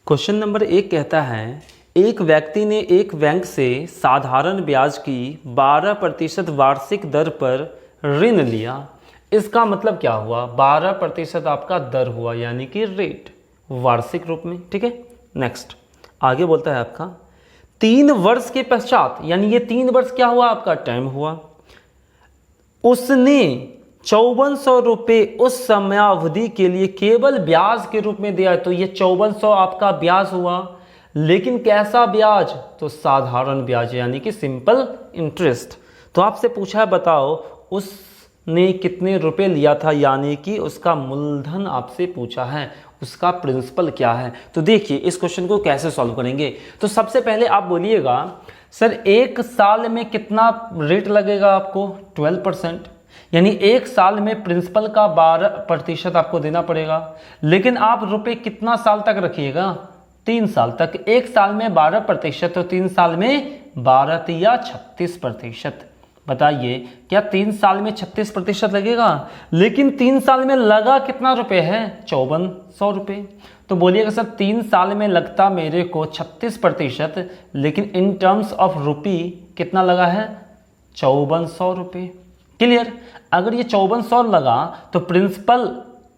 Question number 1 कहता है एक व्यक्ति ने एक बैंक से साधारण ब्याज की 12% वार्षिक दर पर ऋण लिया। इसका मतलब क्या हुआ? 12% आपका दर हुआ, यानी कि रेट वार्षिक रूप में। ठीक है, नेक्स्ट आगे बोलता है आपका 3 वर्ष के पश्चात, यानी ये 3 वर्ष क्या हुआ? आपका टाइम हुआ। उसने 5400 रुपये उस समयावधि के लिए केवल ब्याज के रूप में दिया। तो ये 5400 आपका ब्याज हुआ, लेकिन कैसा ब्याज? तो साधारण ब्याज, यानी कि सिंपल इंटरेस्ट। तो आपसे पूछा है बताओ उसने कितने रुपए लिया था, यानी कि उसका मूलधन आपसे पूछा है, उसका प्रिंसिपल क्या है। तो देखिए इस क्वेश्चन को कैसे सॉल्व करेंगे। तो सबसे पहले आप बोलिएगा सर 1 साल में कितना रेट लगेगा आपको? 12%, यानी 1 साल में प्रिंसिपल का 12% आपको देना पड़ेगा। लेकिन आप रुपए कितना साल तक रखिएगा? 3 साल तक। 1 साल में 12%, तो 3 साल में 12 या 36%। बताइए क्या 3 साल में 36% लगेगा? लेकिन 3 साल में लगा कितना रुपए है? 5400 रुपये। तो बोलिएगा सर 3 साल में लगता मेरे को 36%, लेकिन इन टर्म्स ऑफ रुपी कितना लगा है? 5400 रुपये। क्लियर? अगर ये 5400 लगा तो प्रिंसिपल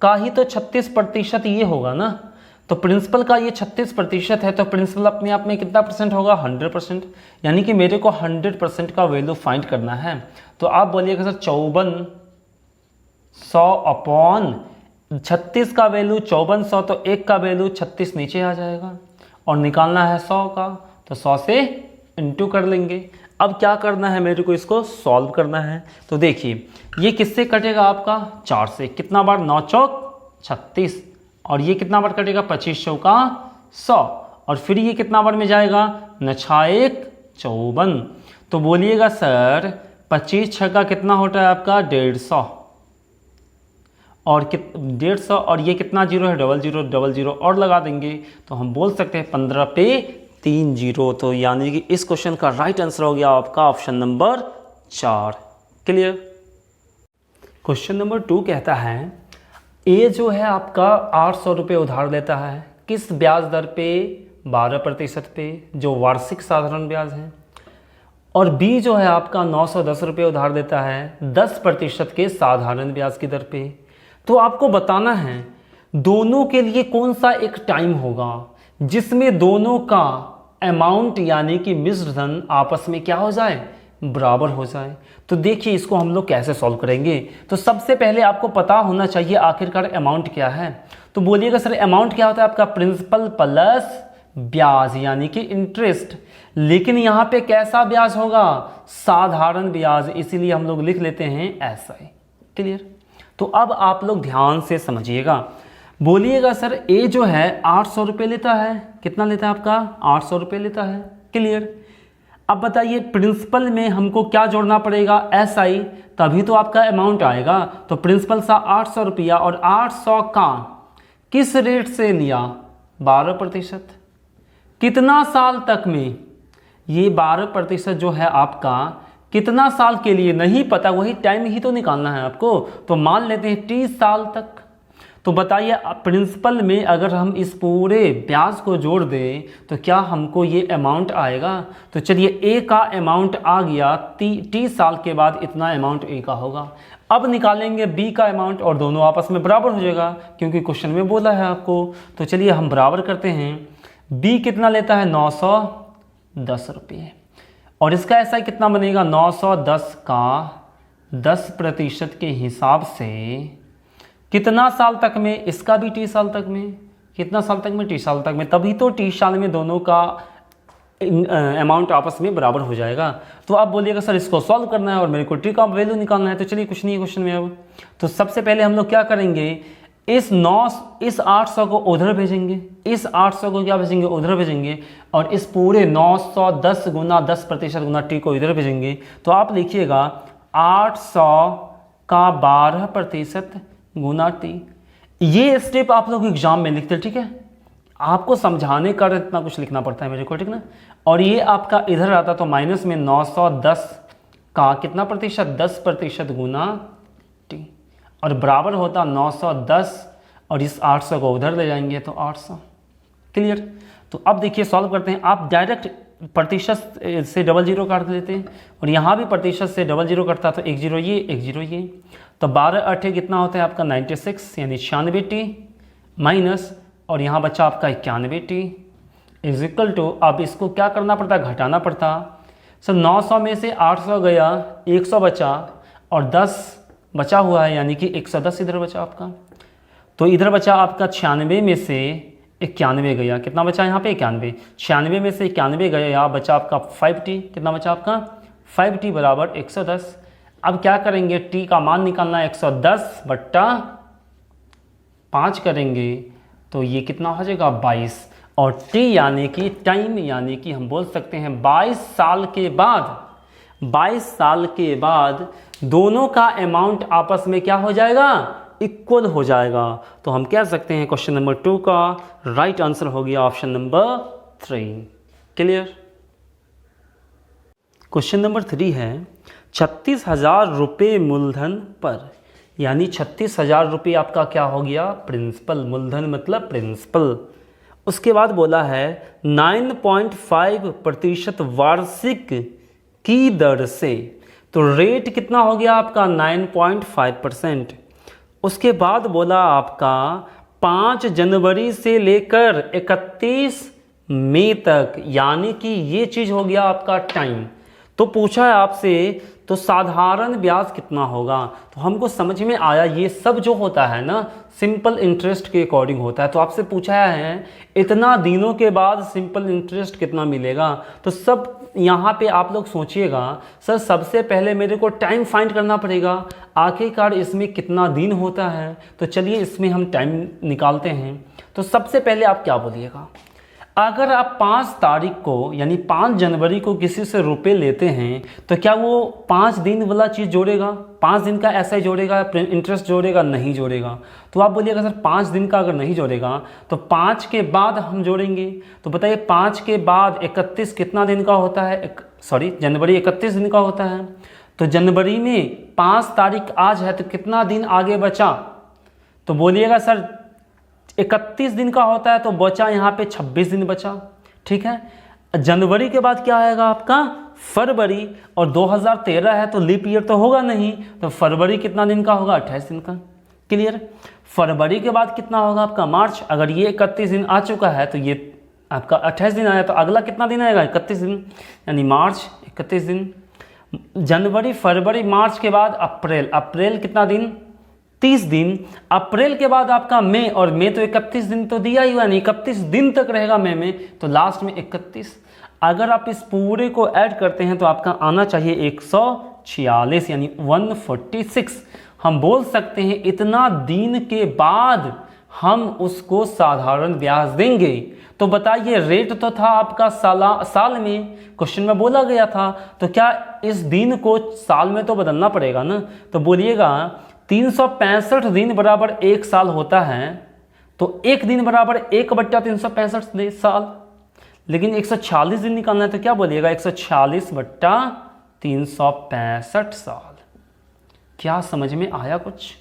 का ही तो 36% ये होगा ना। तो प्रिंसिपल का ये 36% है, तो प्रिंसिपल अपने आप में कितना परसेंट होगा? 100%। यानी कि मेरे को 100% का वैल्यू फाइंड करना है। तो आप बोलिएगा सर 5400 अपॉन 36 का वैल्यू 5400, तो 1 का वैल्यू 36 नीचे आ जाएगा, और निकालना है 100 का, तो 100 से इंटू कर लेंगे। अब क्या करना है मेरे को? इसको सॉल्व करना है। तो देखिए ये किससे कटेगा आपका? 4 से। कितना बार? 9 चौक 36, और ये कितना बार कटेगा? 25 चौका 100, और फिर ये कितना बार में जाएगा? 9 6 1 54। तो बोलिएगा सर 25 6 का कितना होता है आपका? 150, और 150, और ये कितना जीरो है? 00 00 और लगा देंगे, तो हम बोल सकते हैं 15 पे 3 0। तो यानी कि इस क्वेश्चन का राइट आंसर हो गया आपका option number 4। Clear? Question number 2 कहता है ए जो है आपका 800 रुपये उधार लेता है। किस ब्याज दर पे? 12% पे, जो वार्षिक साधारण ब्याज है। और बी जो है आपका 910 रुपये उधार देता है 10% के साधारण ब्याज की दर पे। तो आपको बताना है दोनों के लिए कौन सा एक टाइम होगा जिसमें दोनों का अमाउंट, यानी कि मिश्र धन आपस में क्या हो जाए? बराबर हो जाए। तो देखिए इसको हम लोग कैसे सॉल्व करेंगे। तो सबसे पहले आपको पता होना चाहिए आखिरकार अमाउंट क्या है। तो बोलिएगा सर अमाउंट क्या होता है आपका? प्रिंसिपल प्लस ब्याज, यानी कि इंटरेस्ट। लेकिन यहाँ पे कैसा ब्याज होगा? साधारण ब्याज, इसीलिए हम लोग लिख लेते हैं ऐसा ही। क्लियर? तो अब आप लोग ध्यान से समझिएगा। बोलिएगा सर ए जो है 800 रुपये लेता है। कितना लेता है आपका? 800 रुपये लेता है। क्लियर? अब बताइए प्रिंसिपल में हमको क्या जोड़ना पड़ेगा? SI, तभी तो आपका अमाउंट आएगा। तो प्रिंसिपल सा 800 रुपया, और 800 का किस रेट से लिया? 12%। कितना साल तक में? ये 12% जो है आपका कितना साल के लिए नहीं पता, वही टाइम ही तो निकालना है आपको। तो मान लेते हैं 30 साल तक। तो बताइए प्रिंसिपल में अगर हम इस पूरे ब्याज को जोड़ दें तो क्या हमको ये अमाउंट आएगा? तो चलिए ए का अमाउंट आ गया, 30 साल के बाद इतना अमाउंट ए का होगा। अब निकालेंगे बी का अमाउंट, और दोनों आपस में बराबर हो जाएगा, क्योंकि क्वेश्चन में बोला है आपको। तो चलिए हम बराबर करते हैं। बी कितना लेता है? 910 रुपये, और इसका ऐसा कितना बनेगा? 910 का 10% के हिसाब से कितना साल तक में? इसका भी 30 साल तक में। कितना साल तक में? 30 साल तक में। तभी तो 30 साल में दोनों का अमाउंट आपस में बराबर हो जाएगा। तो आप बोलिएगा सर इसको सॉल्व करना है और मेरे को टी का वैल्यू निकालना है। तो चलिए कुछ नहीं है क्वेश्चन में। अब तो सबसे पहले हम लोग क्या करेंगे? इस 800 को उधर भेजेंगे, इस 800 को क्या भेजेंगे? उधर भेजेंगे, और इस पूरे 910 गुना 10% गुना टी को इधर भेजेंगे। तो आप लिखिएगा 800 का 12% गुना टी। ये स्टेप आप लोग एग्जाम में लिखते हैं, ठीक है? आपको समझाने का इतना कुछ लिखना पड़ता है मेरे को, ठीक ना? और ये आपका इधर आता तो माइनस में 910 का कितना प्रतिशत? 10% गुना टी, और बराबर होता 910, और इस 800 को उधर ले जाएंगे तो 800। क्लियर? तो अब देखिए सॉल्व करते हैं। आप डायरेक्ट प्रतिशत से डबल जीरो काट लेते हैं और यहाँ भी प्रतिशत से डबल जीरो कटता तो एक जीरो ये एक जीरो ये, तो 12 8 कितना होता है आपका 96 यानी 96t माइनस और यहाँ बचा आपका 91t इज इक्वल टू, अब इसको क्या करना पड़ता, घटाना पड़ता। सर 900 में से 800 गया, 100 बचा और 10 बचा हुआ है यानी कि 110 इधर बचा आपका। तो इधर बचा आपका 96 में से 91 गया, कितना बचा यहाँ पे 91, 96 में से 91 गया, बचा आपका 5t, कितना बचा आपका 5t बराबर 110। अब क्या करेंगे, t का मान निकालना है 110 बट्टा 5 करेंगे तो ये कितना हो जाएगा 22 और t यानी कि टाइम यानी कि हम बोल सकते हैं 22 साल के बाद, 22 साल के बाद दोनों का अमाउंट आपस में क्या हो जाएगा, इक्वल हो जाएगा। तो हम कह सकते हैं क्वेश्चन नंबर 2 का राइट आंसर हो गया option number 3। Clear. Question number 3 है 36,000 रुपये मूलधन पर, यानी 36,000 रुपये आपका क्या हो गया, प्रिंसिपल, मूलधन मतलब प्रिंसिपल। उसके बाद बोला है 9.5% वार्षिक की दर से, तो रेट कितना हो गया आपका 9.5%। उसके बाद बोला आपका 5 जनवरी से लेकर 31 मई तक, यानी कि ये चीज़ हो गया आपका टाइम। तो पूछा है आपसे तो साधारण ब्याज कितना होगा, तो हमको समझ में आया ये सब जो होता है ना सिंपल इंटरेस्ट के अकॉर्डिंग होता है। तो आपसे पूछा है इतना दिनों के बाद सिंपल इंटरेस्ट कितना मिलेगा, तो सब यहाँ पे आप लोग सोचिएगा सर सबसे पहले मेरे को टाइम फाइंड करना पड़ेगा, आखिरकार इसमें कितना दिन होता है। तो चलिए इसमें हम टाइम निकालते हैं। तो सबसे पहले आप क्या बोलिएगा, अगर आप 5 तारीख को यानी 5 जनवरी को किसी से रुपए लेते हैं तो क्या वो 5 दिन वाला चीज़ जोड़ेगा, 5 दिन का ऐसा ही जोड़ेगा, इंटरेस्ट जोड़ेगा, नहीं जोड़ेगा। तो आप बोलिएगा सर 5 दिन का अगर नहीं जोड़ेगा तो 5 के बाद हम जोड़ेंगे। तो बताइए 5 के बाद 31 कितना दिन का होता है, जनवरी 31 दिन का होता है। तो जनवरी में 5 तारीख आज है तो कितना दिन आगे बचा, तो बोलिएगा सर 31 दिन का होता है तो बचा यहाँ पे 26 दिन बचा। ठीक है, जनवरी के बाद क्या आएगा आपका फरवरी, और 2013 है तो लीप ईयर तो होगा नहीं, तो फरवरी कितना दिन का होगा 28 दिन का। क्लियर। फरवरी के बाद कितना होगा आपका मार्च, अगर ये 31 दिन आ चुका है तो ये आपका 28 दिन आया, तो अगला कितना दिन आएगा 31 दिन, यानी मार्च 31 दिन। जनवरी फरवरी मार्च के बाद अप्रैल, अप्रैल कितना दिन 30 दिन। अप्रैल के बाद आपका मई, और मई तो 31 दिन तो दिया ही हुआ नहीं, 31 दिन तक रहेगा मई में, तो लास्ट में 31। अगर आप इस पूरे को ऐड करते हैं तो आपका आना चाहिए 146 यानी 146। हम बोल सकते हैं इतना दिन के बाद हम उसको साधारण ब्याज देंगे। तो बताइए रेट तो था आपका साल में, क्वेश्चन में बोला गया था, तो क्या इस दिन को साल में तो बदलना पड़ेगा ना। तो बोलिएगा 365 दिन बराबर 1 साल होता है, तो 1 दिन बराबर 1/365 साल, लेकिन 146 दिन निकालना है तो क्या बोलिएगा 146/365 साल। क्या समझ में आया कुछ?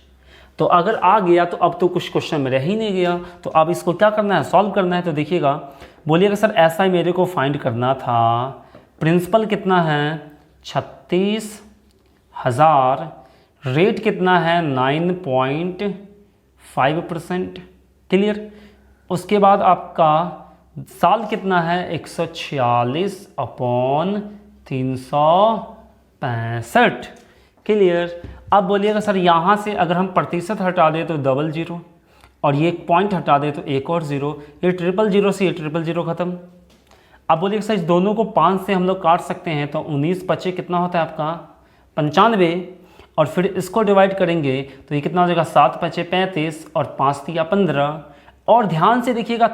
तो अगर आ गया तो अब तो कुछ क्वेश्चन में रह ही नहीं गया, तो अब इसको क्या करना है, सॉल्व करना है। तो देखिएगा, बोलिएगा सर ऐसा ही मेरे को फाइंड करना था, प्रिंसिपल कितना है 36,000, रेट कितना है 9.5%। क्लियर। उसके बाद आपका साल कितना है 146/365। क्लियर। अब बोलिएगा सर यहाँ से अगर हम प्रतिशत हटा दें तो 00 और ये एक पॉइंट हटा दें तो एक और 0, ये 000 से ये 000 खत्म। अब बोलिएगा सर इस दोनों को 5 से हम लोग काट सकते हैं, तो 19 पचे कितना होता है आपका 95, और फिर इसको डिवाइड करेंगे तो ये कितना हो जाएगा 7 पचे 35 और 5 तिया 15। और ध्यान से देखिएगा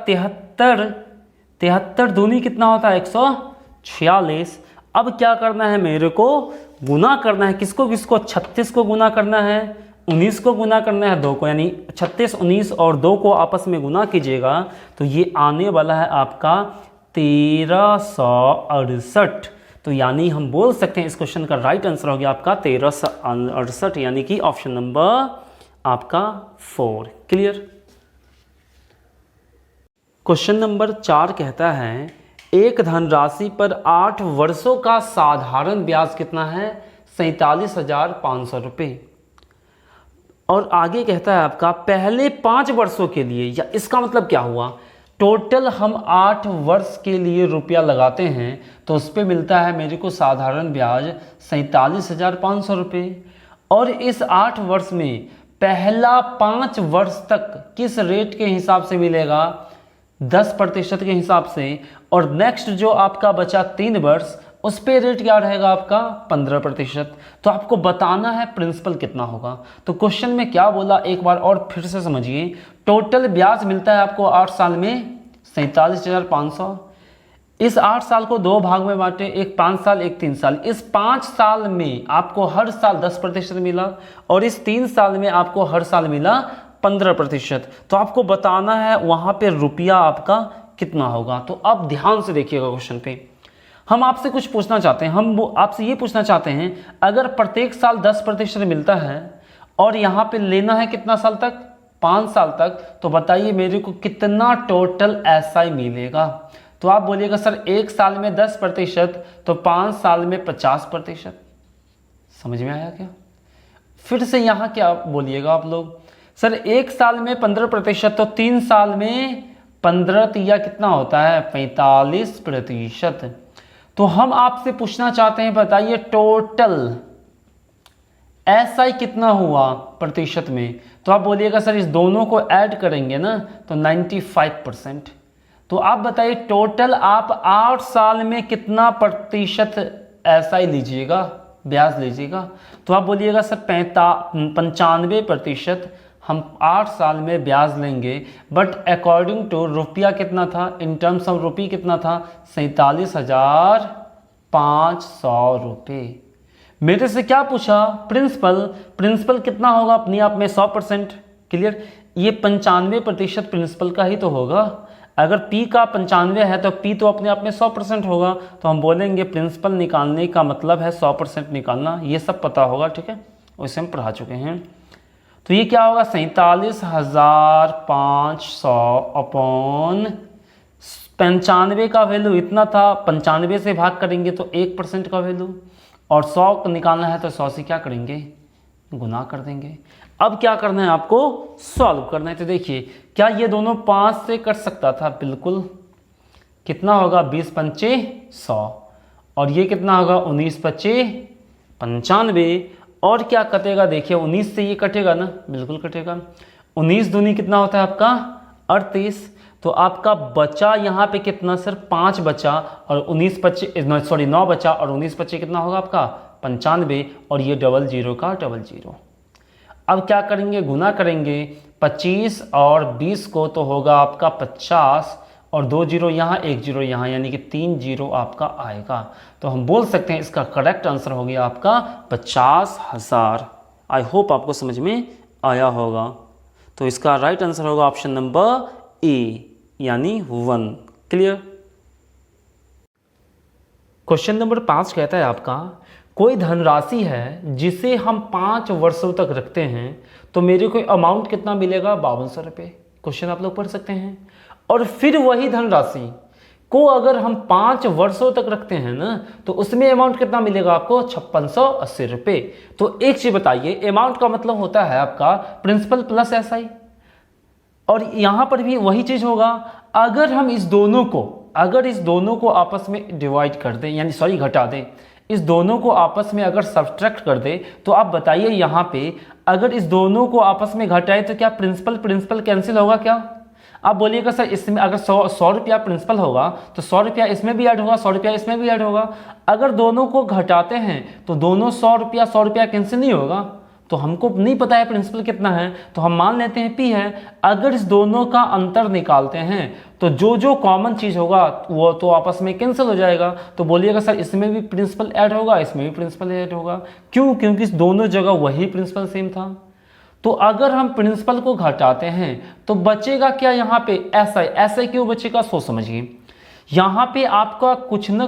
73 दूनी कितना होता है 146। अब क्या करना है, मेरे को गुना करना है, किसको 36 को गुना करना है, 19 को गुना करना है 2 को, यानी 36 19 और 2 को आपस में गुना कीजिएगा तो ये आने वाला है आपका 1368। तो यानी हम बोल सकते हैं इस क्वेश्चन का राइट आंसर हो गया आपका 1368, यानी कि ऑप्शन नंबर आपका 4। क्लियर। क्वेश्चन नंबर 4 कहता है एक धनराशि पर 8 वर्षों का साधारण ब्याज कितना है? 47,500 रुपये। और आगे कहता है आपका पहले 5 वर्षों के लिए, या इसका मतलब क्या हुआ, टोटल हम 8 वर्ष के लिए रुपया लगाते हैं तो उस पर मिलता है मेरे को साधारण ब्याज 47,500 रुपये। और इस 8 वर्ष में पहला 5 वर्ष तक किस रेट के हिसाब से मिलेगा? 10% के हिसाब से। और नेक्स्ट जो आपका बचा 3 वर्ष, उस पे रेट क्या रहेगा आपका? 15%। तो आपको बताना है प्रिंसिपल कितना होगा। तो क्वेश्चन में क्या बोला एक बार और फिर से समझिए। टोटल ब्याज मिलता है आपको 8 साल में 47,500। इस 8 साल को 2 भाग में बांटे, एक 5 साल एक 3 साल। इस 5 साल में आपको हर साल 10% मिला और इस 3 साल में आपको हर साल मिला 15%। तो आपको बताना है वहाँ पे रुपया आपका कितना होगा। तो अब ध्यान से देखिएगा क्वेश्चन पे। हम आपसे कुछ पूछना चाहते हैं, हम आपसे ये पूछना चाहते हैं अगर प्रत्येक साल 10% मिलता है और यहाँ पे लेना है कितना साल तक? 5 साल तक। तो बताइए मेरे को कितना टोटल एसआई मिलेगा? तो आप बोलिएगा सर 1 साल में 10% तो 5 साल में 50%। समझ में आया क्या? फिर से यहाँ क्या बोलिएगा आप लोग? सर 1 साल में 15% तो 3 साल में 15 या कितना होता है? 45%। तो हम आपसे पूछना चाहते हैं बताइए टोटल एसआई कितना हुआ प्रतिशत में? तो आप बोलिएगा सर इस दोनों को ऐड करेंगे ना तो 95%। तो आप बताइए टोटल आप 8 साल में कितना प्रतिशत एसआई लीजिएगा, ब्याज लीजिएगा? तो आप बोलिएगा सर 95% हम 8 साल में ब्याज लेंगे। बट अकॉर्डिंग टू रुपया कितना था, इन टर्म्स ऑफ रुपये कितना था? 47,500 रुपये। मेरे से क्या पूछा? प्रिंसिपल कितना होगा अपने आप में? 100%। क्लियर? ये 95% प्रिंसिपल का ही तो होगा। अगर P का 95 है तो P तो अपने आप में 100% होगा। तो हम बोलेंगे प्रिंसिपल निकालने का मतलब है 100% निकालना। ये सब पता होगा, ठीक है, वैसे हम पढ़ा चुके हैं। तो ये क्या होगा? 47,500 अपॉन 95 का वैल्यू इतना था, 95 से भाग करेंगे तो 1% का वैल्यू, और 100 को निकालना है तो 100 से क्या करेंगे? गुना कर देंगे। अब क्या करना है आपको? सॉल्व करना है। तो देखिए क्या ये दोनों 5 से कट सकता था? बिल्कुल। कितना होगा? 20 पंचे 100, और ये कितना होगा? 19 पच्चे 95। और क्या कटेगा? देखिए 19 से ये कटेगा ना, बिल्कुल कटेगा। 19 दूनी कितना होता है आपका? 38। तो आपका बचा यहाँ पे कितना? सर 5 बचा, और 9 बचा, और 19 पच्चे कितना होगा आपका? 95, और ये 00 का 00। अब क्या करेंगे? गुना करेंगे। 25 और 20 को तो होगा आपका 50, और 2 0 यहाँ 1 0 यहाँ, यानी कि 3 0 आपका आएगा। तो हम बोल सकते हैं इसका करेक्ट आंसर हो गया आपका 50,000। आई होप आपको समझ में आया होगा। तो इसका राइट आंसर होगा ऑप्शन नंबर ए, यानी 1। क्लियर? क्वेश्चन नंबर 5 कहता है आपका कोई धनराशि है जिसे हम 5 वर्षों तक रखते हैं तो मेरे को अमाउंट कितना मिलेगा? 5200 रुपये। क्वेश्चन आप लोग पढ़ सकते हैं। और फिर वही धनराशि को अगर हम 5 वर्षों तक रखते हैं ना तो उसमें अमाउंट कितना मिलेगा आपको? 5680 रुपये। तो एक चीज बताइए, अमाउंट का मतलब होता है आपका प्रिंसिपल प्लस एसआई, और यहां पर भी वही चीज होगा। अगर हम इस दोनों को आपस में डिवाइड कर दें, यानी घटा दें, इस दोनों को आपस में अगर सब्ट्रैक्ट कर दे, तो आप बताइए यहाँ पे अगर इस दोनों को आपस में घटाए तो क्या प्रिंसिपल कैंसिल होगा क्या? आप बोलिएगा सर इसमें अगर 100 रुपया प्रिंसिपल होगा तो 100 रुपया इसमें भी ऐड होगा, 100 रुपया इसमें भी ऐड होगा। अगर दोनों को घटाते हैं तो दोनों 100 रुपया कैंसिल नहीं होगा। तो हमको नहीं पता है प्रिंसिपल कितना है, तो हम मान लेते हैं P है। अगर इस दोनों का अंतर निकालते हैं तो जो कॉमन चीज होगा वो तो आपस में कैंसिल हो जाएगा। तो बोलिएगा सर इसमें भी प्रिंसिपल ऐड होगा, इसमें भी प्रिंसिपल ऐड होगा। क्यों? क्योंकि इस दोनों जगह वही प्रिंसिपल सेम था। तो अगर हम प्रिंसिपल को घटाते हैं तो बचेगा क्या यहाँ पे? ऐसा क्यों बचेगा? सोच समझिए। यहाँ पे आपका कुछ न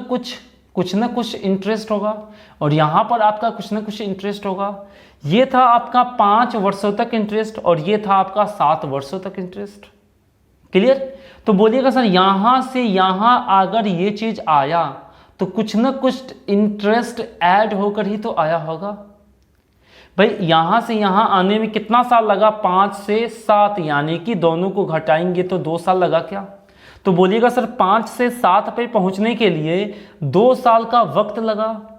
कुछ इंटरेस्ट होगा, और यहाँ पर आपका कुछ न कुछ इंटरेस्ट होगा। ये था आपका 5 वर्षों तक इंटरेस्ट, और ये था आपका 7 वर्षों तक इंटरेस्ट। क्लियर? तो बोलिएगा सर यहाँ से यहाँ अगर ये चीज़ आया तो कुछ ना कुछ इंटरेस्ट ऐड होकर ही तो आया होगा। भाई यहाँ से यहाँ आने में कितना साल लगा, 5 से 7, यानी कि दोनों को घटाएंगे तो 2 साल लगा क्या। तो बोलिएगा सर 5 से 7 पे पहुँचने के लिए 2 साल का वक्त लगा।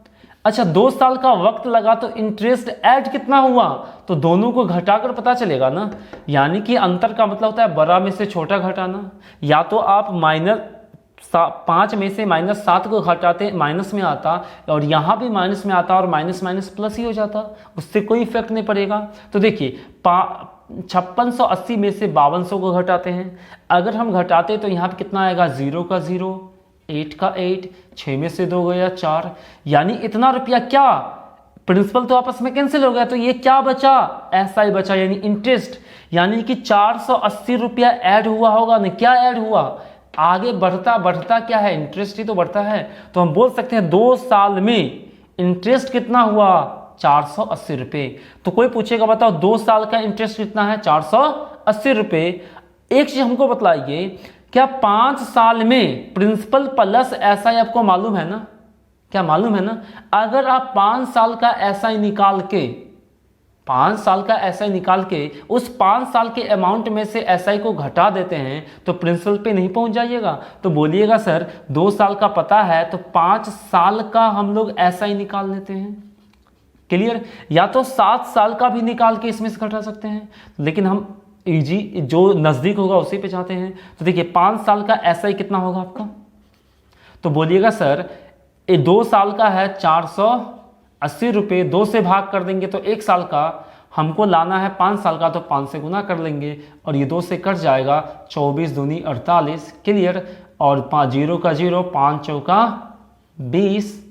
अच्छा 2 साल का वक्त लगा तो इंटरेस्ट ऐड कितना हुआ, तो दोनों को घटाकर पता चलेगा ना। यानी कि अंतर का मतलब होता है बड़ा में से छोटा घटाना। या तो आप -5 में से -7 को घटाते माइनस में आता, और यहाँ भी माइनस में आता और माइनस माइनस प्लस ही हो जाता, उससे कोई इफेक्ट नहीं पड़ेगा। तो देखिए 5680 में से 5200 को घटाते हैं। अगर हम घटाते तो यहाँ पे कितना आएगा, 0 का 0, 8 का 8, 6 में से 2 गया 4, यानी इतना रुपया क्या, प्रिंसिपल तो आपस में कैंसिल हो गया, तो ये क्या बचा, ऐसा ही बचा, यानी इंटरेस्ट। यानी कि 480 रुपया ऐड हुआ होगा ना, क्या ऐड हुआ, आगे बढ़ता बढ़ता क्या है, इंटरेस्ट ही तो बढ़ता है। तो हम बोल सकते हैं 2 साल में इंटरेस्ट कितना हुआ, 480 रुपये। तो कोई पूछेगा बताओ 2 साल का इंटरेस्ट कितना है, 480 रुपये। एक चीज हमको बताइए, क्या 5 साल में प्रिंसिपल प्लस एसआई आपको मालूम है ना, क्या मालूम है ना। अगर आप 5 साल का एसआई निकाल के 5 साल का एसआई निकाल के उस 5 साल के अमाउंट में से एसआई को घटा देते हैं तो प्रिंसिपल पे नहीं पहुंच जाइएगा। तो बोलिएगा सर 2 साल का पता है तो 5 साल का हम लोग एसआई निकाल लेते हैं। क्लियर। या तो 7 साल का भी निकाल के इसमें से घटा सकते हैं, लेकिन हम इजी जो नज़दीक होगा उसी पे चाहते हैं। तो देखिए 5 साल का एसआई कितना होगा आपका, तो बोलिएगा सर ये 2 साल का है 480 रुपये, 2 से भाग कर देंगे तो 1 साल का, हमको लाना है 5 साल का तो 5 से गुना कर लेंगे और ये 2 से कट जाएगा, 24 दूनी 48। क्लियर। और 5 0 का 0, 5 चौका 20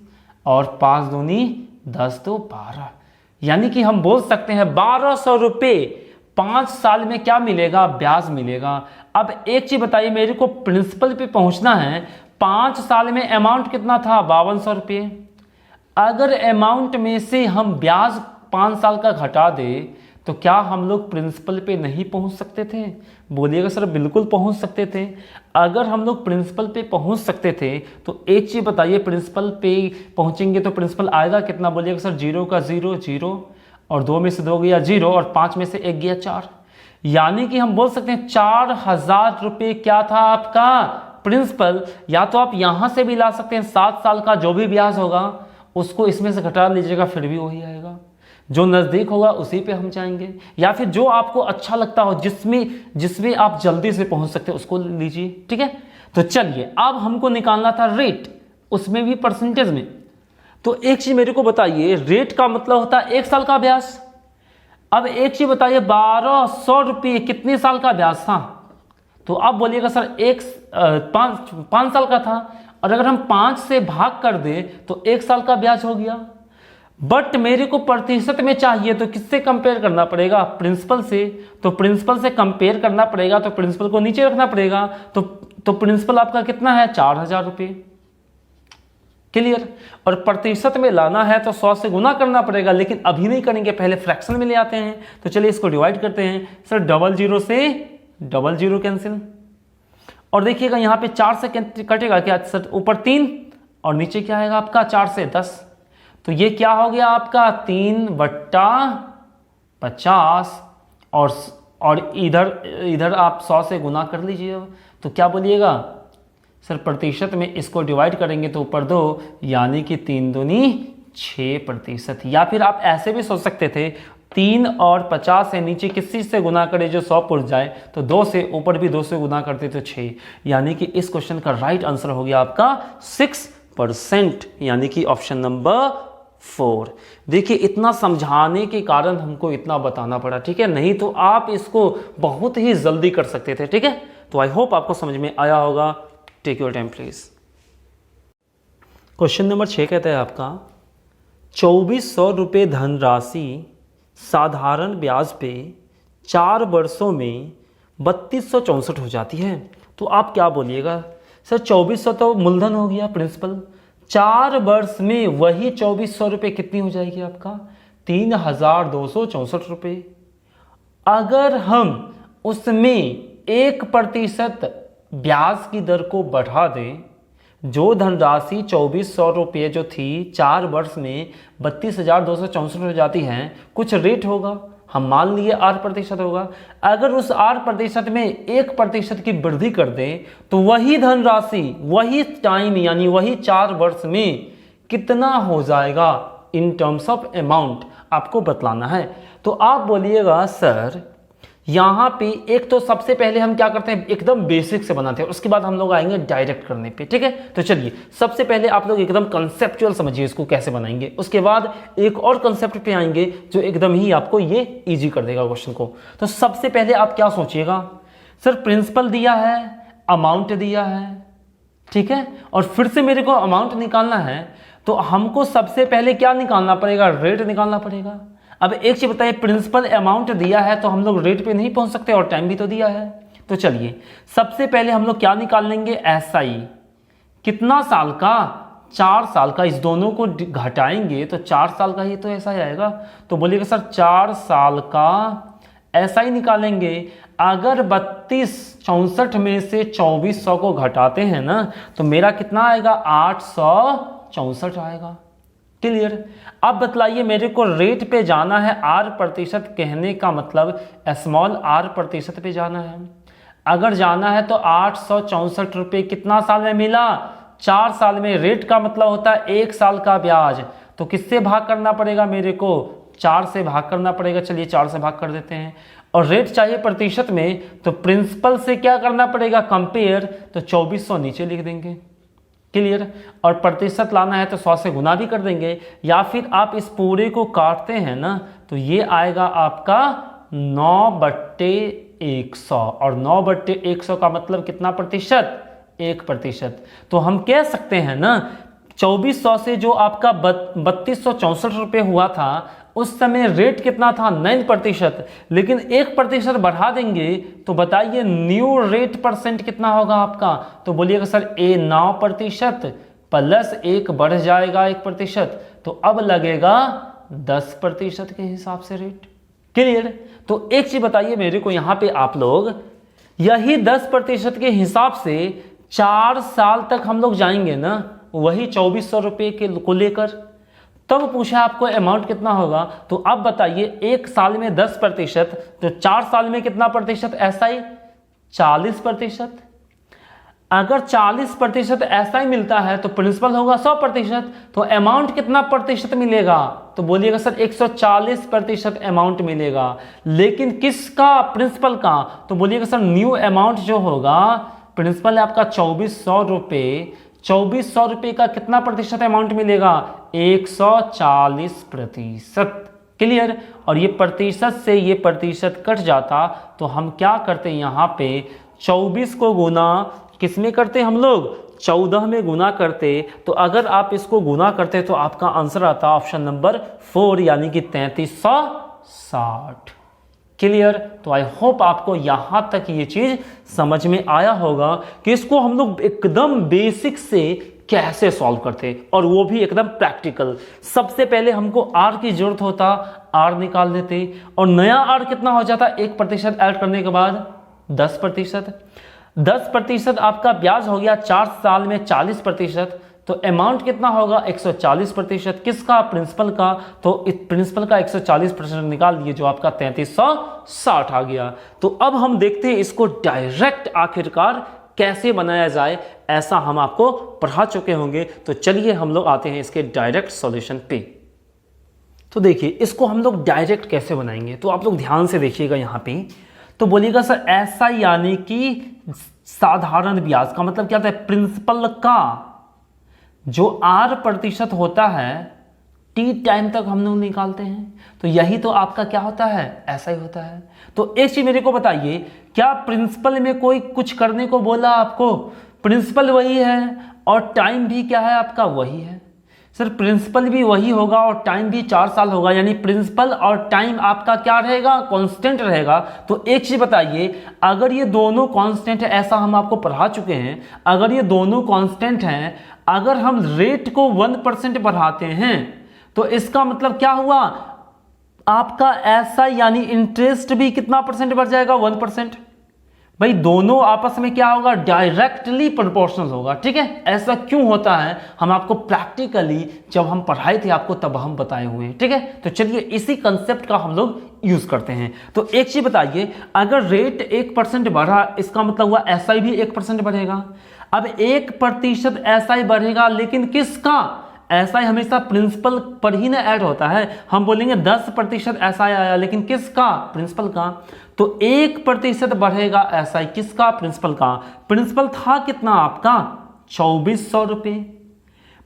और 5 दूनी 10 तो 12, यानी कि हम बोल सकते हैं 1200 रुपये 5 साल में क्या मिलेगा, ब्याज मिलेगा। अब एक चीज बताइए, मेरे को प्रिंसिपल पे पहुंचना है, 5 साल में अमाउंट कितना था, 5200 रुपये। अगर अमाउंट में से हम ब्याज 5 साल का घटा दे तो क्या हम लोग प्रिंसिपल पे नहीं पहुंच सकते थे, बोलिएगा सर बिल्कुल पहुंच सकते थे। अगर हम लोग प्रिंसिपल पे पहुंच सकते थे तो एक चीज बताइए, प्रिंसिपल पे पहुंचेंगे तो प्रिंसिपल आएगा कितना, बोलिएगा सर 0 का 0 0 और 2 में से 2 गया 0 और 5 में से 1 गया 4, यानी कि हम बोल सकते हैं 4000 रुपये क्या था आपका प्रिंसिपल। या तो आप यहां से भी ला सकते हैं, 7 साल का जो भी ब्याज होगा उसको इसमें से घटा लीजिएगा, फिर भी वही आएगा। जो नज़दीक होगा उसी पे हम जाएंगे, या फिर जो आपको अच्छा लगता हो, जिसमें आप जल्दी से पहुंच सकते हो उसको लीजिए। ठीक है। तो चलिए अब हमको निकालना था रेट, उसमें भी परसेंटेज में। तो एक चीज मेरे को बताइए, रेट का मतलब होता है 1 साल का ब्याज। अब एक चीज बताइए, 1200 रुपये कितने साल का ब्याज था, तो अब बोलिएगा सर 5 साल का था, और अगर हम 5 से भाग कर दे तो 1 साल का ब्याज हो गया। बट मेरे को प्रतिशत में चाहिए तो किससे कंपेयर करना पड़ेगा, प्रिंसिपल से। तो प्रिंसिपल से कंपेयर करना पड़ेगा तो प्रिंसिपल को नीचे रखना पड़ेगा। तो प्रिंसिपल आपका कितना है, 4000 रुपये। क्लियर। और प्रतिशत में लाना है तो 100 से गुना करना पड़ेगा, लेकिन अभी नहीं करेंगे, पहले फ्रैक्शन में ले आते हैं। तो चलिए इसको डिवाइड करते हैं। सर 00 से 00 कैंसिल, और देखिएगा यहाँ पे 4 से कटेगा क्या सर, ऊपर 3 और नीचे क्या आएगा आपका 4 से 10, तो ये क्या हो गया आपका 3/50, और इधर आप 100 से गुना कर लीजिए। तो क्या बोलिएगा सर, प्रतिशत में इसको डिवाइड करेंगे तो ऊपर 2, यानी कि 3 दूनी 6%। या फिर आप ऐसे भी सोच सकते थे, 3 और 50 से नीचे किस चीज से गुना करे जो 100 पुर जाए, तो 2 से ऊपर भी 2 से गुना करते तो 6, यानी कि इस क्वेश्चन का राइट आंसर हो गया आपका 6%, यानी कि ऑप्शन नंबर 4। देखिए इतना समझाने के कारण हमको इतना बताना पड़ा, ठीक है, नहीं तो आप इसको बहुत ही जल्दी कर सकते थे। ठीक है, तो आई होप आपको समझ में आया होगा। Take your time please. Question number 6 कहता है आपका 2400 रुपये धनराशि साधारण ब्याज पे 4 वर्षों में 3264 हो जाती है, तो आप क्या बोलिएगा सर, 2400 तो मूलधन हो गया प्रिंसिपल, 4 वर्ष में वही 2400 रुपये कितनी हो जाएगी आपका 3264 रुपये। अगर हम उसमें 1% ब्याज की दर को बढ़ा दें, जो धनराशि 2400 रुपये जो थी 4 वर्ष में 32,264 हो जाती है, कुछ रेट होगा, हम मान लिए 8% होगा। अगर उस 8% में 1% की वृद्धि कर दें तो वही धनराशि वही टाइम यानी वही 4 वर्ष में कितना हो जाएगा इन टर्म्स ऑफ अमाउंट आपको बतलाना है। तो आप बोलिएगा सर यहाँ पे एक तो सबसे पहले हम क्या करते हैं, एकदम बेसिक से बनाते हैं, उसके बाद हम लोग आएंगे डायरेक्ट करने पे, ठीक है। तो चलिए सबसे पहले आप लोग एकदम कंसेप्चुअल समझिए इसको कैसे बनाएंगे, उसके बाद एक और कंसेप्ट पे आएंगे जो एकदम ही आपको ये इजी कर देगा क्वेश्चन को। तो सबसे पहले आप क्या सोचिएगा, सर प्रिंसिपल दिया है, अमाउंट दिया है, ठीक है, और फिर से मेरे को अमाउंट निकालना है, तो हमको सबसे पहले क्या निकालना पड़ेगा, रेट निकालना पड़ेगा। अब एक चीज बताइए, प्रिंसिपल अमाउंट दिया है तो हम लोग रेट पे नहीं पहुंच सकते, और टाइम भी तो दिया है। तो चलिए सबसे पहले हम लोग क्या निकाल लेंगे, एसआई कितना साल का, 4 साल का। इस दोनों को घटाएंगे तो 4 साल का ही तो एसआई आएगा। तो बोलिएगा सर 4 साल का एसआई निकालेंगे। अगर 3264 में से 2400 को घटाते हैं ना तो मेरा कितना आएगा, 864 आएगा। क्लियर। अब बतलाइए मेरे को रेट पे जाना है, R%, कहने का मतलब स्मॉल R% पे जाना है। अगर जाना है तो 864 रुपये कितना साल में मिला, 4 साल में। रेट का मतलब होता है 1 साल का ब्याज, तो किससे भाग करना पड़ेगा मेरे को, 4 से भाग करना पड़ेगा। चलिए 4 से भाग कर देते हैं। और रेट चाहिए प्रतिशत में, तो प्रिंसिपल से क्या करना पड़ेगा, कंपेयर, तो 2400 नीचे लिख देंगे। क्लियर। और प्रतिशत लाना है तो 100 से गुना भी कर देंगे, या फिर आप इस पूरे को काटते हैं ना तो ये आएगा आपका 9/100, और 9/100 का मतलब कितना प्रतिशत, 1%। तो हम कह सकते हैं ना 2400 से जो आपका 3264 रुपये हुआ था उस समय रेट कितना था, 9%, लेकिन 1% बढ़ा देंगे तो बताइए न्यू रेट परसेंट कितना होगा आपका। तो बोलिएगा सर 9% प्लस 1 बढ़ जाएगा 1%, तो अब लगेगा 10% के हिसाब से रेट। क्लियर। तो एक चीज बताइए मेरे को यहाँ पे आप लोग, यही 10% के हिसाब से 4 साल तक हम लोग जाएंगे ना, वही 2400 रुपये के को लेकर, तब पूछा आपको अमाउंट कितना होगा। तो अब बताइए 1 साल में 10%, तो 4 साल में कितना प्रतिशत, ऐसा ही 40%। अगर 40% ऐसा ही मिलता है तो प्रिंसिपल होगा 100%, तो अमाउंट कितना प्रतिशत मिलेगा, तो बोलिएगा सर 140% अमाउंट मिलेगा। लेकिन किसका, प्रिंसिपल का, तो बोलिएगा सर न्यू अमाउंट जो होगा, प्रिंसिपल है आपका 2400 रुपये, 2400 रुपये का कितना प्रतिशत अमाउंट मिलेगा, 140%। क्लियर। और ये प्रतिशत से ये प्रतिशत कट जाता, तो हम क्या करते हैं यहाँ पे 24 को गुना किस में करते हम लोग, 14 में गुना करते। तो अगर आप इसको गुना करते तो आपका आंसर आता ऑप्शन नंबर 4 यानी कि 3360। क्लियर। तो आई होप आपको यहां तक ये चीज समझ में आया होगा कि इसको हम लोग एकदम बेसिक से कैसे सॉल्व करते, और वो भी एकदम प्रैक्टिकल। सबसे पहले हमको आर की जरूरत होता, आर निकाल देते, और नया आर कितना हो जाता, 1% ऐड करने के बाद 10%। 10% आपका ब्याज हो गया 4 साल में 40%, तो अमाउंट कितना होगा, 140%। किसका, प्रिंसिपल का। तो प्रिंसिपल का 140% निकाल दिए, जो आपका 3360 आ गया। तो अब हम देखते हैं इसको डायरेक्ट आखिरकार कैसे बनाया जाए, ऐसा हम आपको पढ़ा चुके होंगे। तो चलिए हम लोग आते हैं इसके डायरेक्ट सॉल्यूशन पे। तो देखिए इसको हम लोग डायरेक्ट कैसे बनाएंगे, तो आप लोग ध्यान से देखिएगा यहाँ पे। तो बोलिएगा सर ऐसा यानी कि साधारण ब्याज का मतलब क्या होता है, प्रिंसिपल का जो R% होता है T टाइम तक हम लोग निकालते हैं, तो यही तो आपका क्या होता है, ऐसा ही होता है। तो एक चीज मेरे को बताइए, क्या प्रिंसिपल में कोई कुछ करने को बोला आपको, प्रिंसिपल वही है और टाइम भी क्या है आपका, वही है। सर प्रिंसिपल भी वही होगा और टाइम भी 4 साल होगा, यानी प्रिंसिपल और टाइम आपका क्या रहेगा, कांस्टेंट रहेगा। तो एक चीज बताइए, अगर ये दोनों कांस्टेंट है, ऐसा हम आपको पढ़ा चुके हैं, अगर ये दोनों कांस्टेंट हैं, अगर हम रेट को 1% बढ़ाते हैं तो इसका मतलब क्या हुआ, आपका ऐसा यानी इंटरेस्ट भी कितना परसेंट बढ़ जाएगा, 1%। भाई दोनों आपस में क्या होगा, डायरेक्टली प्रोपोर्शनल होगा। ठीक है, ऐसा क्यों होता है हम आपको प्रैक्टिकली जब हम पढ़ाए थे आपको तब हम बताए हुए हैं। ठीक है, तो चलिए इसी कंसेप्ट का हम लोग यूज करते हैं। तो एक चीज बताइए, अगर रेट 1% बढ़ा इसका मतलब हुआ एसआई भी 1% बढ़ेगा। अब 1% एसआई बढ़ेगा, लेकिन किसका? एसआई हमेशा प्रिंसिपल पर ही ना ऐड होता है। हम बोलेंगे 10% एसआई आया, लेकिन किसका? प्रिंसिपल का। तो 1% बढ़ेगा एसआई किसका? प्रिंसिपल का। प्रिंसिपल था कितना आपका? 2400 रुपये।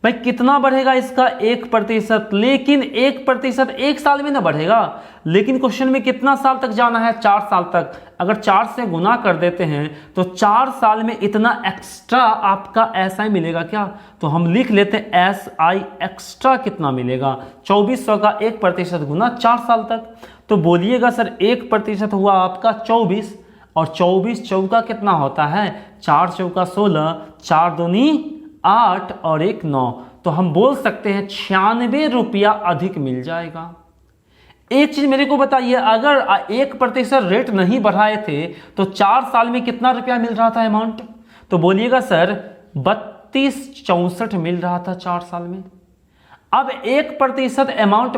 भाई कितना बढ़ेगा इसका? 1%, लेकिन 1% एक साल में ना बढ़ेगा, लेकिन क्वेश्चन में कितना साल तक जाना है? 4 साल तक। अगर 4 से गुना कर देते हैं तो 4 साल में इतना एक्स्ट्रा आपका एसआई मिलेगा क्या? तो हम लिख लेते हैं एसआई एक्स्ट्रा कितना मिलेगा? 2400 का 1% गुना 4 साल तक। तो बोलिएगा सर 1% हुआ आपका 24, और 24 चौका कितना होता है? 4 चौका 16, 4 दूनी 8 और 1 9। तो हम बोल सकते हैं 96 रुपया अधिक मिल जाएगा। एक चीज मेरे को बताइए, अगर 1% रेट नहीं बढ़ाए थे तो 4 साल में कितना रुपया मिल रहा था अमाउंट? तो बोलिएगा सर 3264 मिल रहा था 4 साल में। अब 1% अमाउंट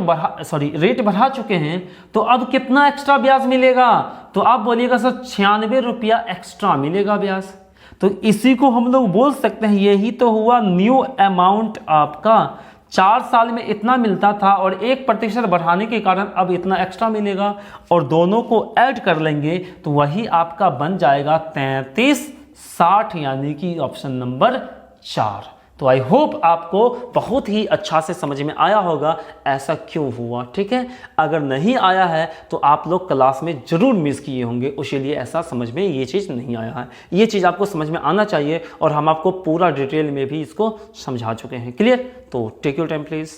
रेट बढ़ा चुके हैं, तो अब कितना एक्स्ट्रा ब्याज मिलेगा? तो आप बोलिएगा सर 96 रुपया एक्स्ट्रा मिलेगा ब्याज। तो इसी को हम लोग बोल सकते हैं यही तो हुआ न्यू अमाउंट आपका। 4 साल में इतना मिलता था और 1% बढ़ाने के कारण अब इतना एक्स्ट्रा मिलेगा, और दोनों को ऐड कर लेंगे तो वही आपका बन जाएगा 3360, यानी कि ऑप्शन नंबर 4। तो आई होप आपको बहुत ही अच्छा से समझ में आया होगा ऐसा क्यों हुआ। ठीक है, अगर नहीं आया है तो आप लोग क्लास में जरूर मिस किए होंगे, उसके लिए ऐसा समझ में ये चीज़ नहीं आया है। ये चीज़ आपको समझ में आना चाहिए, और हम आपको पूरा डिटेल में भी इसको समझा चुके हैं। क्लियर? तो take your time please.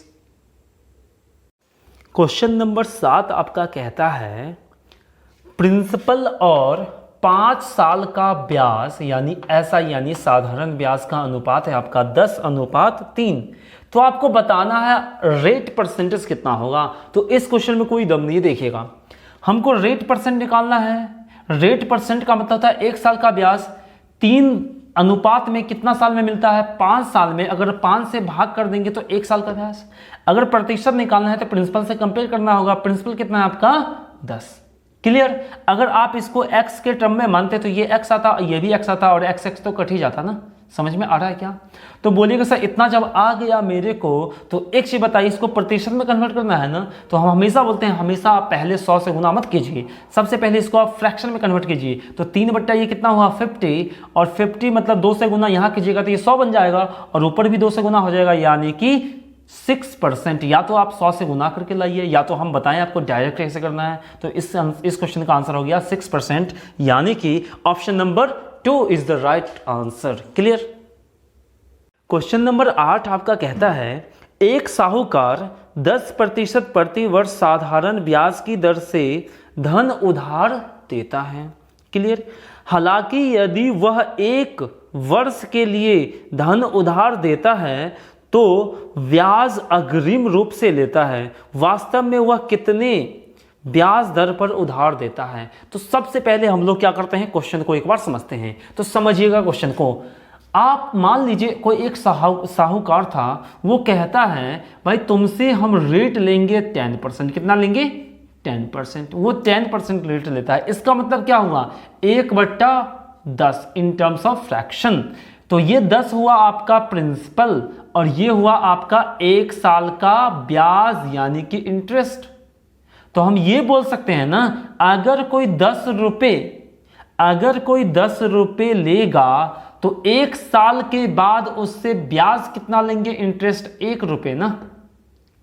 Question number 7 आपका कहता है प्रिंसिपल और 5 साल का ब्याज यानी ऐसा यानी साधारण ब्याज का अनुपात है आपका 10:3। तो आपको बताना है रेट परसेंटेज कितना होगा। तो इस क्वेश्चन में कोई दम नहीं, देखिएगा हमको रेट परसेंट निकालना है। रेट परसेंट का मतलब था 1 साल का ब्याज 3 अनुपात में कितना साल में मिलता है? 5 साल में। अगर 5 से भाग कर देंगे तो 1 साल का ब्याज। अगर प्रतिशत निकालना है तो प्रिंसिपल से कंपेयर करना होगा। प्रिंसिपल कितना है आपका? 10। क्लियर? अगर आप इसको x के टर्म में मानते तो ये x आता, ये भी x आता, और x तो कट ही जाता ना। समझ में आ रहा है क्या? तो बोलिएगा सर इतना जब आ गया मेरे को, तो एक चीज बताइए, इसको प्रतिशत में कन्वर्ट करना है ना। तो हम हमेशा बोलते हैं हमेशा आप पहले 100 से गुना मत कीजिए, सबसे पहले इसको आप फ्रैक्शन में कन्वर्ट कीजिए। तो 3 ये कितना हुआ? 50, और 50 मतलब 2 से गुना यहाँ कीजिएगा तो ये 100 बन जाएगा, और ऊपर भी 2 से गुना हो जाएगा, यानी कि 6%। या तो आप 100 से गुना करके लाइए, या तो हम बताएं आपको डायरेक्ट कैसे करना है। तो इस क्वेश्चन का आंसर हो गया 6%, यानी कि option number 2 is the right answer. Clear? Question number 8 आपका कहता है एक साहूकार 10% प्रति वर्ष साधारण ब्याज की दर से धन उधार देता है। क्लियर? हालांकि यदि वह 1 वर्ष के लिए धन उधार देता है तो ब्याज अग्रिम रूप से लेता है। वास्तव में वह कितने ब्याज दर पर उधार देता है? तो सबसे पहले हम लोग क्या करते हैं, क्वेश्चन को एक बार समझते हैं। तो समझिएगा क्वेश्चन को। आप मान लीजिए कोई एक साहूकार था, वो कहता है भाई तुमसे हम रेट लेंगे 10%। कितना लेंगे? 10%। वो 10% रेट लेता है। इसका मतलब क्या हुआ? 1/10 इन टर्म्स ऑफ फ्रैक्शन। तो ये 10 हुआ आपका प्रिंसिपल, और ये हुआ आपका 1 साल का ब्याज यानी कि इंटरेस्ट। तो हम ये बोल सकते हैं ना, अगर कोई 10 रुपए लेगा तो 1 साल के बाद उससे ब्याज कितना लेंगे? इंटरेस्ट 1 रुपए ना।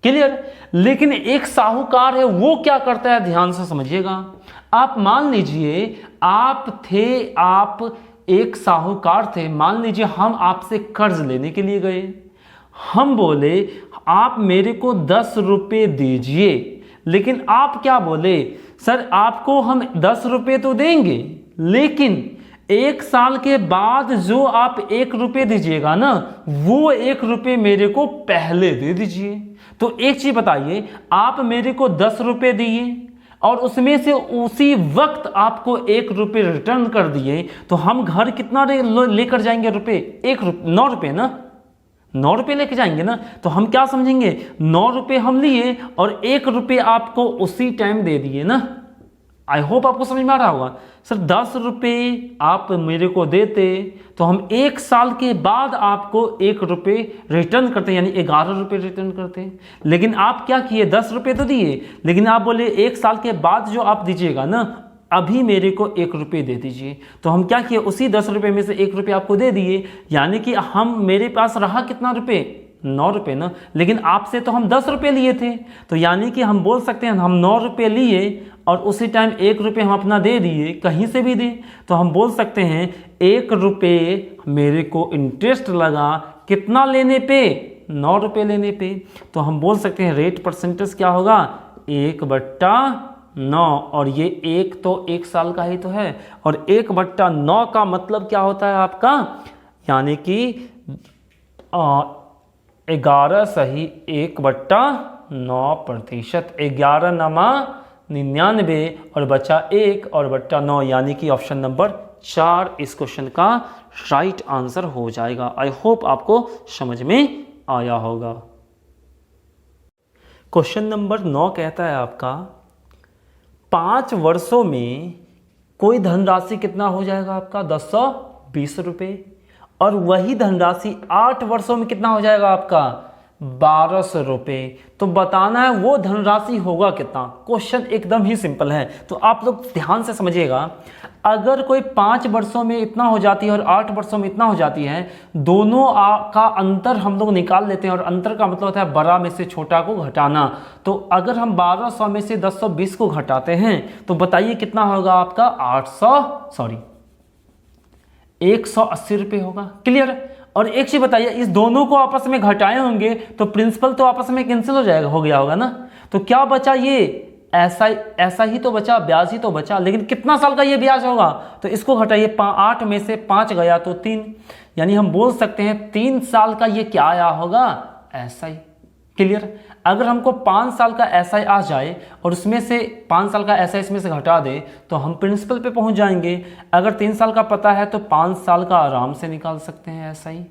क्लियर? लेकिन एक साहूकार है, वो क्या करता है? ध्यान से समझिएगा। आप मान लीजिए आप एक साहूकार थे, मान लीजिए हम आपसे कर्ज लेने के लिए गए। हम बोले आप मेरे को 10 रुपए दीजिए, लेकिन आप क्या बोले? सर आपको हम 10 रुपए तो देंगे, लेकिन 1 साल के बाद जो आप 1 रुपए दीजिएगा ना, वो 1 रुपए मेरे को पहले दे दीजिए। तो एक चीज बताइए, आप मेरे को 10 रुपए दिए, और उसमें से उसी वक्त आपको 1 रुपये रिटर्न कर दिए, तो हम घर कितना लेकर जाएंगे रुपये? 9 रुपये ना, 9 रुपये लेके जाएंगे ना। तो हम क्या समझेंगे, 9 रुपये हम लिए और 1 रुपये आपको उसी टाइम दे दिए ना। आई होप आपको समझ में आ रहा होगा। सर 10 रुपये आप मेरे को देते तो हम 1 साल के बाद आपको 1 रुपये रिटर्न करते, यानी 11 रुपये रिटर्न करते। लेकिन आप क्या किए, 10 रुपये तो दिए, लेकिन आप बोले 1 साल के बाद जो आप दीजिएगा ना, अभी मेरे को 1 रुपये दे दीजिए। तो हम क्या किए, उसी 10 रुपये में से 1 रुपये आपको दे दिए, यानी कि हम मेरे पास रहा कितना रुपये, 9 रुपये ना। लेकिन आपसे तो हम 10 रुपये लिए थे, तो यानी कि हम बोल सकते हैं हम 9 रुपये लिए और उसी टाइम 1 रुपये हम अपना दे दिए, कहीं से भी दे, तो हम बोल सकते हैं 1 रुपये मेरे को इंटरेस्ट लगा कितना लेने पे, 9 रुपये लेने पे। तो हम बोल सकते हैं रेट परसेंटेज क्या होगा, 1/9। और ये 1 तो 1 साल का ही तो है, और 1/9 का मतलब क्या होता है आपका, यानी कि 11 सही 1/9%। 11 नमा 99 और बचा 1 और बट्टा 9, यानी कि ऑप्शन नंबर 4 इस क्वेश्चन का राइट आंसर हो जाएगा। आई होप आपको समझ में आया होगा। क्वेश्चन नंबर 9 कहता है आपका 5 वर्षों में कोई धनराशि कितना हो जाएगा आपका, 1020 रुपये, और वही धनराशि 8 वर्षों में कितना हो जाएगा आपका, 1200 रुपये। तो बताना है वो धनराशि होगा कितना। क्वेश्चन एकदम ही सिंपल है, तो आप लोग ध्यान से समझिएगा। अगर कोई 5 वर्षों में इतना हो जाती है और 8 वर्षों में इतना हो जाती है, दोनों का अंतर हम लोग निकाल लेते हैं, और अंतर का मतलब होता है बड़ा में से छोटा को घटाना। तो अगर हम 1200 में से 1020 को घटाते हैं तो बताइए कितना होगा आपका, 180 रुपये होगा। क्लियर। और एक चीज बताइए, इस दोनों को आपस में घटाए होंगे तो प्रिंसिपल तो आपस में कैंसिल हो गया होगा ना। तो क्या बचा, ये ऐसा ही तो बचा, ब्याज ही तो बचा। लेकिन कितना साल का ये ब्याज होगा, तो इसको घटाइए, 8 में से 5 गया तो 3, यानी हम बोल सकते हैं 3 साल का ये क्या आया होगा, SI। क्लियर। अगर हमको 5 साल का SI आ जाए और उसमें से 5 साल का SI इसमें से घटा दे तो हम प्रिंसिपल पे पहुंच जाएंगे। अगर 3 साल का पता है तो 5 साल का आराम से निकाल सकते हैं SI।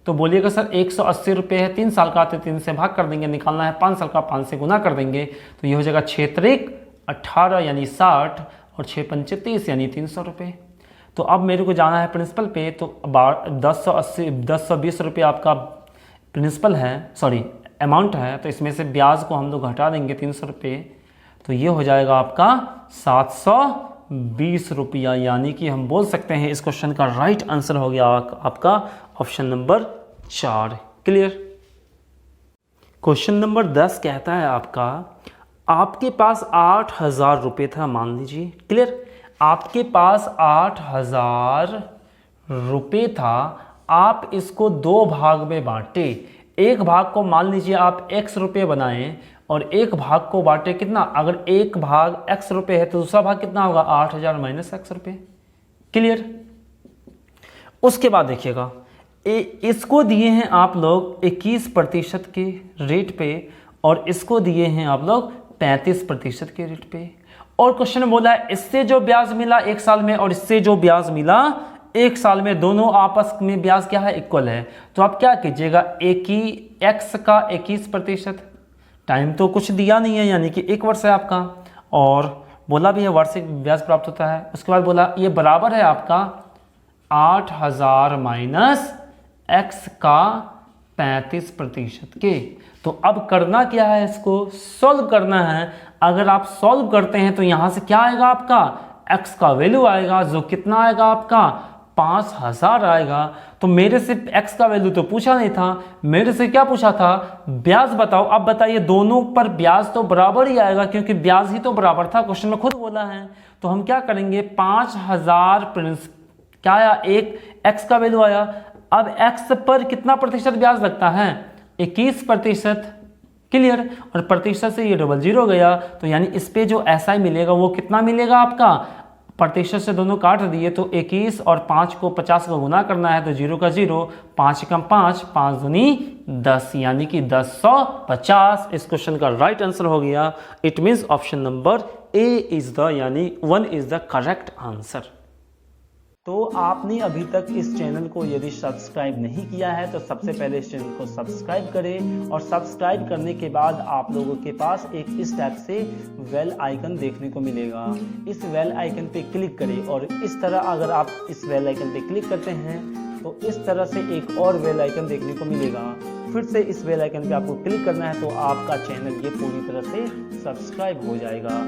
तो बोलिएगा सर 180 रुपये है, 3 साल का आते 3 से भाग कर देंगे, निकालना है 5 साल का 5 से गुना कर देंगे, तो ये हो जाएगा 6×3 18 यानी 60 और 6×5 30 यानी 300 रुपये। तो अब मेरे को जाना है प्रिंसिपल पे, तो 1020 रुपये आपका प्रिंसिपल है, सॉरी अमाउंट है, तो इसमें से ब्याज को हम लोग घटा देंगे 300 रुपये, तो ये हो जाएगा आपका 720 रुपया। यानी कि हम बोल सकते हैं इस क्वेश्चन का राइट आंसर हो गया आपका option number 4। Clear. Question number 10 कहता है आपके पास 8000 रुपये था, मान लीजिए। क्लियर। आपके पास 8000 रुपये था, आप इसको 2 भाग में बांटे। एक भाग को मान लीजिए आप x रुपये बनाएं और एक भाग को बांटे कितना, अगर एक भाग x रुपये है तो दूसरा भाग कितना होगा, 8000 माइनस x रुपये। क्लियर। उसके बाद देखिएगा, इसको दिए हैं आप लोग 21% के रेट पे और इसको दिए हैं आप लोग 35% के रेट पे, और क्वेश्चन में बोला है इससे जो ब्याज मिला 1 साल में और इससे जो ब्याज मिला 1 साल में, दोनों आपस में ब्याज क्या है, इक्वल है। तो आप क्या कीजिएगा, x का 21%, टाइम तो कुछ दिया नहीं है यानी कि 1 वर्ष है आपका, और बोला भी है वार्षिक ब्याज प्राप्त होता है। उसके बाद बोला ये बराबर है आपका 8000 माइनस x का 35% के। तो अब करना क्या है, इसको सॉल्व करना है। अगर आप सॉल्व करते हैं तो यहाँ से क्या आएगा आपका, x का वैल्यू आएगा जो कितना आएगा आपका 5000 आएगा। तो मेरे से x का वैल्यू तो पूछा नहीं था, मेरे से क्या पूछा था, ब्याज बताओ। अब बताइए दोनों पर ब्याज तो बराबर ही आएगा क्योंकि ब्याज ही तो बराबर था, क्वेश्चन में खुद बोला है। तो हम क्या करेंगे, 5000 क्या आया, एक x का वैल्यू आया। अब x पर कितना प्रतिशत ब्याज लगता है, 21%। क्लियर। और प्रतिशत से ये 00 गया, तो यानी इस पे जो SI मिलेगा वो कितना मिलेगा आपका प्रतिशत से दोनों काट दिए तो 21 और 5 को 50 का गुना करना है तो 0 का 0, 5 कम 5, 5 दूनी 10, यानी कि 1050 इस क्वेश्चन का राइट आंसर हो गया। It means option number A is the यानी 1 इज द करेक्ट आंसर। तो आपने अभी तक इस चैनल को यदि सब्सक्राइब नहीं किया है तो सबसे पहले इस चैनल को सब्सक्राइब करें, और सब्सक्राइब करने के बाद आप लोगों के पास एक इस टाइप से बेल आइकन देखने को मिलेगा। इस बेल आइकन पे क्लिक करें, और इस तरह अगर आप इस बेल आइकन पे क्लिक करते हैं तो इस तरह से एक और बेल आइकन देखने को मिलेगा। फिर से इस बेल आइकन पे आपको क्लिक करना है तो आपका चैनल ये पूरी तरह से सब्सक्राइब हो जाएगा।